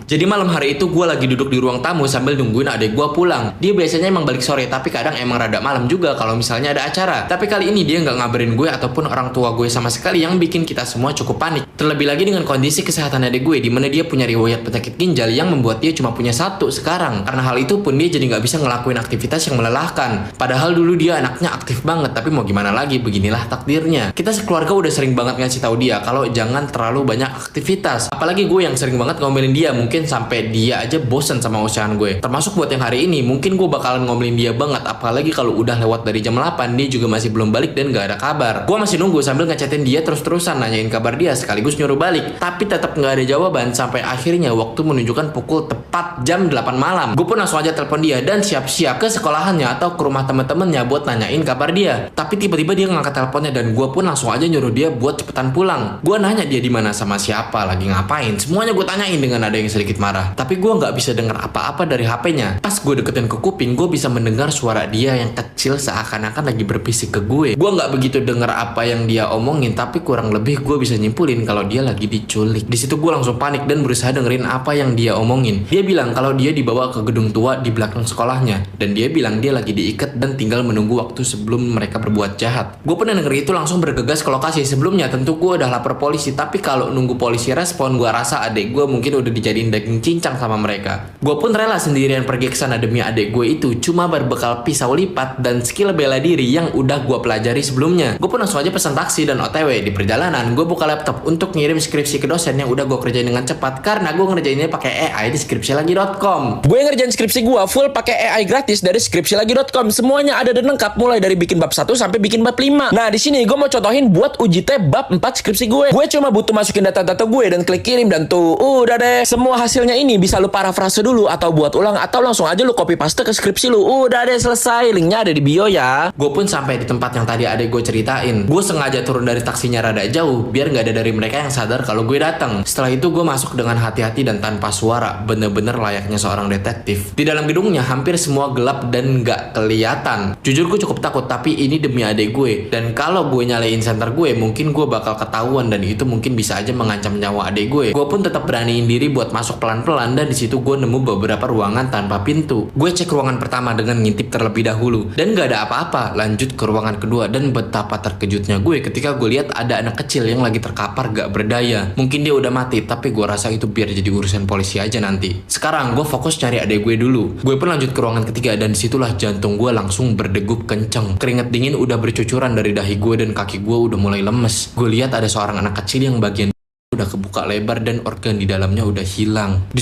Jadi malam hari itu gue lagi duduk di ruang tamu sambil nungguin adik gue pulang. Dia biasanya emang balik sore, tapi kadang emang rada malam juga kalau misalnya ada acara. Tapi kali ini dia nggak ngabarin gue ataupun orang tua gue sama sekali, yang bikin kita semua cukup panik. Terlebih lagi dengan kondisi kesehatan adik gue, dimana dia punya riwayat penyakit ginjal yang membuat dia cuma punya satu sekarang. Karena hal itu pun dia jadi nggak bisa ngelakuin aktivitas yang melelahkan. Padahal dulu dia anaknya aktif banget, tapi mau gimana lagi, beginilah takdirnya. Kita sekeluarga udah sering banget ngasih tahu dia kalau jangan terlalu banyak aktivitas. Apalagi gue yang sering banget ngomelin dia, mungkin sampai dia aja bosen sama usahaan gue. Termasuk buat yang hari ini, mungkin gue bakalan ngomelin dia banget. Apalagi kalau udah lewat dari jam 8, dia juga masih belum balik dan gak ada kabar. Gue masih nunggu sambil ngechatin dia terus-terusan, nanyain kabar dia sekaligus nyuruh balik. Tapi tetap gak ada jawaban sampai akhirnya waktu menunjukkan pukul tepat jam 8 malam. Gue pun langsung aja telepon dia dan siap-siap ke sekolahannya atau ke rumah temen-temennya buat nanyain kabar dia. Tapi tiba-tiba dia ngangkat teleponnya dan gue pun langsung aja nyuruh dia buat cepetan pulang. Gue nanya dia di mana, sama siapa, lagi ngapain. Semuanya gue tanyain dengan ada yang sedikit marah. Tapi gue nggak bisa dengar apa-apa dari HP-nya. Pas gue deketin ke kuping, gue bisa mendengar suara dia yang kecil seakan-akan lagi berbisik ke gue. Gue nggak begitu dengar apa yang dia omongin, tapi kurang lebih gue bisa nyimpulin kalau dia lagi diculik. Di situ gue langsung panik dan berusaha dengerin apa yang dia omongin. Dia bilang kalau dia dibawa ke gedung tua di belakang sekolahnya, dan dia bilang dia lagi diikat dan tinggal menunggu waktu sebelum mereka berbuat jahat. Gue pun denger itu langsung bergegas ke lokasi. Sebelumnya tentu gue udah lapor polisi, tapi kalau nunggu polisi respon, gue rasa adik gue mungkin udah dijadiin daging cincang sama mereka. Gue pun rela sendirian pergi ke sana demi adik gue itu cuma berbekal pisau lipat dan skill bela diri yang udah gue pelajari sebelumnya. Gue pun langsung aja pesan taksi dan OTW. Di perjalanan gue buka laptop untuk ngirim skripsi ke dosen yang udah gue kerjain dengan cepat, karena gue ngerjainnya pakai AI di skripsilagi.com. Gue ngerjain skripsi gue full pakai AI gratis dari skripsilagi.com. Semuanya ada dan lengkap, mulai dari bikin bab 1 sampai bikin bab 5. Nah, di sini gue mau contohin buat uji tab bab 4 skripsi gue. Gue cuma butuh masukin data-data gue dan klik kirim, dan tuh udah deh. Semua hasilnya ini bisa lu parafrase dulu atau buat ulang, atau langsung aja lu copy paste ke skripsi lu. Udah deh, selesai. Linknya ada di bio ya. Gue pun sampai di tempat yang tadi adek gue ceritain. Gue sengaja turun dari taksinya rada jauh biar nggak ada dari mereka yang sadar kalau gue datang. Setelah itu gue masuk dengan hati-hati dan tanpa suara, bener-bener layaknya seorang detektif. Di dalam gedungnya hampir semua gelap dan nggak kelihatan. Jujur gue cukup takut, tapi ini demi adek gue. Dan kalau gue nyalain senter gue, mungkin gue bakal ketahuan dan itu mungkin bisa aja mengancam nyawa adek gue. Gue pun tetap beraniin diri buat masuk pelan-pelan, dan di situ gue nemu beberapa ruangan tanpa pintu. Gue cek ruangan pertama dengan ngintip terlebih dahulu dan gak ada apa-apa. Lanjut ke ruangan kedua, dan betapa terkejutnya gue ketika gue lihat ada anak kecil yang lagi terkapar gak berdaya. Mungkin dia udah mati, tapi gue rasa itu biar jadi urusan polisi aja nanti. Sekarang gue fokus cari adek gue dulu. Gue pun lanjut ke ruangan ketiga, dan disitulah jantung gue langsung berdegup kenceng. Keringat dingin udah bercucuran dari dahi gue dan kaki gue udah mulai lemes. Gue lihat ada seorang anak kecil yang bagian udah kebuka lebar dan organ di dalamnya udah hilang. Di